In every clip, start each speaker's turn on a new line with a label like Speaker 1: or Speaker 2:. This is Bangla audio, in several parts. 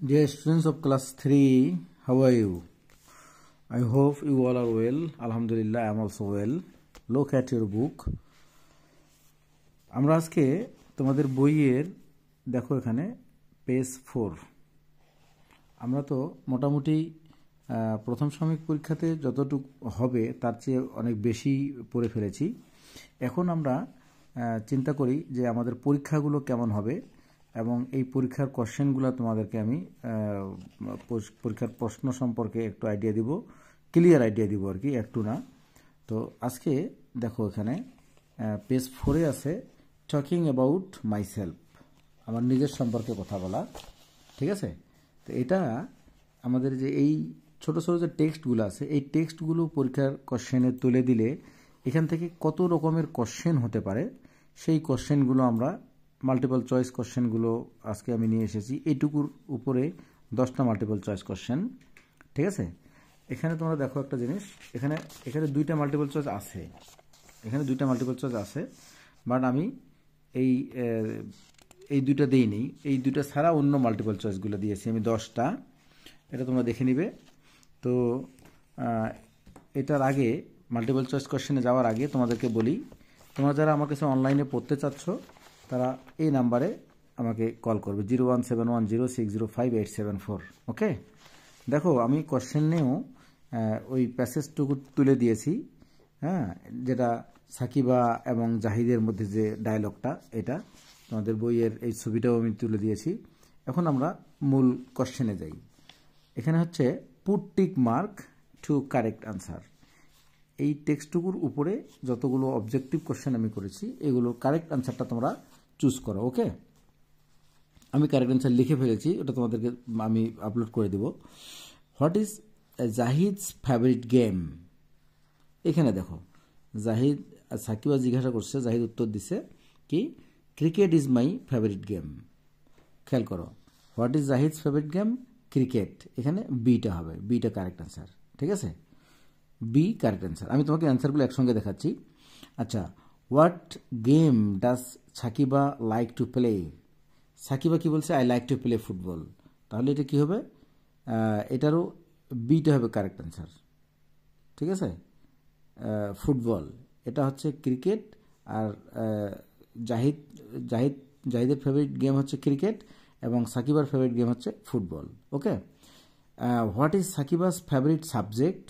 Speaker 1: Dear students of class 3, how are you? I hope you all are well. Alhamdulillah, I am also well. Look at your book. আমরা আজকে তোমাদের বইয়ের দেখো এখানে পেজ 4। আমরা তো মোটামুটি প্রথম সাময়িক পরীক্ষাতে যতটুকু হবে তার চেয়ে অনেক বেশি পড়ে ফেলেছি। এখন আমরা চিন্তা করি যে আমাদের পরীক্ষাগুলো কেমন হবে এবং এই পরীক্ষার কোশ্চেনগুলো তোমাদেরকে আমি পরীক্ষার প্রশ্ন সম্পর্কে একটু আইডিয়া দিব, ক্লিয়ার আইডিয়া দিব আর কি, একটু না। তো আজকে দেখো এখানে পেজ 4-এ আছে টকিং অ্যাবাউট মাইসেলফ, আমার নিজের সম্পর্কে কথা বলা, ঠিক আছে? তো এটা আমাদের যে এই ছোট ছোট যে টেক্সটগুলো আছে এই টেক্সটগুলো পরীক্ষার কোশ্চেনে তুলে দিলে এখান থেকে কত রকমের কোশ্চেন হতে পারে সেই কোশ্চেনগুলো আমরা মাল্টিপল চয়েস কোশ্চেনগুলো আজকে আমি নিয়ে এসেছি। এইটুকুর উপরে 10টা মাল্টিপল চয়েস কোশ্চেন, ঠিক আছে? এখানে তোমরা দেখো একটা জিনিস, এখানে 2টা মাল্টিপল চয়েস আছে, এখানে 2টা মাল্টিপল চয়েস আছে, বাট আমি এই 2টা দিইনি, এই 2টা ছাড়া অন্য মাল্টিপল চয়েসগুলো দিয়েছি আমি 10টা। এটা তোমরা দেখে নিবে। তো এটার আগে মাল্টিপল চয়েস কোশ্চেনে যাওয়ার আগে তোমাদেরকে বলি, তোমরা যারা আমার কাছে অনলাইনে পড়তে চাচ্ছ তারা এই নাম্বারে আমাকে কল করবে 01710605874। ওকে, দেখো আমি কোশ্চেনেও ওই প্যাসেজটুকু তুলে দিয়েছি, হ্যাঁ, যেটা সাকিবা এবং জাহিদের মধ্যে যে ডায়লগটা, এটা তোমাদের বইয়ের এই ছবিটাও আমি তুলে দিয়েছি। এখন আমরা মূল কোশ্চেনে যাই। এখানে হচ্ছে put tick mark to correct answer. এই টেক্সটটুকুর উপরে যতগুলো অবজেক্টিভ কোশ্চেন আমি করেছি এগুলো কারেক্ট আনসারটা তোমরা চুজ করো। ওকে, আমি কারেক্ট আনসার লিখে ফেলেছি, ওটা তোমাদেরকে আমি আপলোড করে দেব। What is Zahid's favourite game? এখানে দেখো জাহিদ, সাকিবা জিজ্ঞাসা করছে, জাহিদ উত্তর দিছে কি cricket is my favourite game. খেয়াল করো, what is Zahid's favourite game? Cricket. এখানে বিটা হবে, বিটা কারেক্ট আনসার, ঠিক আছে? B correct answer. আমি তোমাকে অ্যান্সারগুলো একসঙ্গে দেখাচ্ছি। আচ্ছা, what game does Sakiba like to play? Sakiba কি বলছে? I like to play football. তাহলে এটা কি হবে? এটারও বিটা হবে কারেক্ট অ্যান্সার, ঠিক আছে? ফুটবল, এটা হচ্ছে ক্রিকেট, আর জাহিদের ফেভারিট গেম হচ্ছে ক্রিকেট এবং সাকিবার ফেভারিট গেম হচ্ছে football. Okay, what is Sakiba's favourite subject?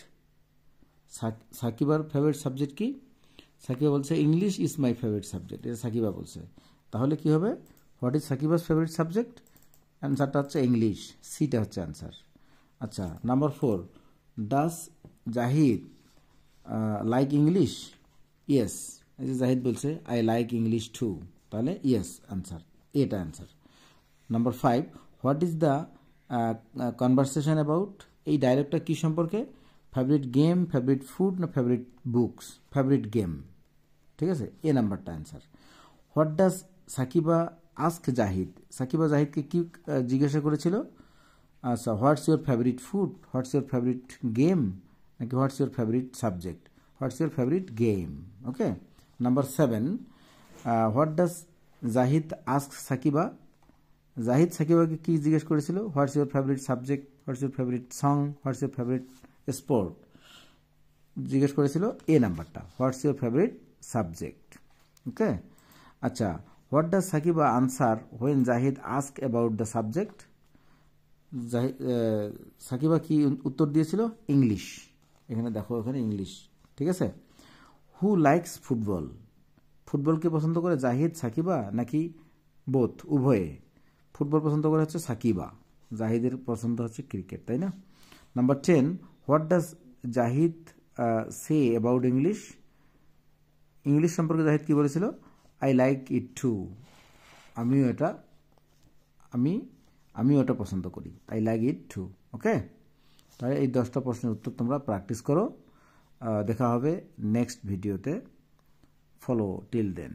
Speaker 1: সাকিবার ফেভারিট সাবজেক্ট কি? সাকিবা বলছে English is my favourite subject, এটা সাকিবা বলছে। তাহলে কি হবে? What is Sakiba's favourite subject? অ্যান্সারটা হচ্ছে ইংলিশ, সিটা হচ্ছে অ্যান্সার। আচ্ছা, number 4, does Zahid like English? Yes, এই যে জাহিদ বলছে আই লাইক ইংলিশ টু, তাহলে ইয়েস অ্যান্সার, এটা answer. Number 5, what is the conversation about? এই ডায়লগটা কি সম্পর্কে? ফেভারিট গেম, ফেভারিট ফুড না ফেভারিট বুকস? ফেভারিট গেম, ঠিক আছে? এ নাম্বারটা answer. What does Sakiba ask Zahid? Sakiba জাহিদকে কি জিজ্ঞাসা করেছিল? আচ্ছা, what's your favourite food, what's your favourite game, নাকি what's your favourite subject? What's your favourite game. Okay, number 7, what does Zahid ask Sakiba? Zahid সাকিবাকে কি জিজ্ঞেস করেছিল? What's your favourite subject, what's your favourite song, what's your favourite sport জিজ্ঞেস করেছিল, এ নাম্বারটা, হোয়াটস ইউর ফেভারিট সাবজেক্ট। ওকে, আচ্ছা, what does Sakiba answer when Zahid ask about the subject? Sakiba কি উত্তর দিয়েছিল? ইংলিশ। এখানে দেখো, এখানে ইংলিশ, ঠিক আছে? Who likes football? ফুটবলকে পছন্দ করে জাহিদ, সাকিবা, নাকি বোথ, উভয়ে? ফুটবল পছন্দ করে হচ্ছে সাকিবা, জাহিদের পছন্দ হচ্ছে ক্রিকেট, তাই না? Number 10, what does Zahid say about English? English সম্পর্কে জাহিদ কি বলেছিল? আই লাইক ইট টু, আমিও ওটা পছন্দ করি, আই লাইক ইট টু। ওকে, তাহলে এই 10টা প্রশ্নের উত্তর তোমরা প্র্যাকটিস করো। দেখা হবে নেক্সট ভিডিওতে। ফলো টিল দেন।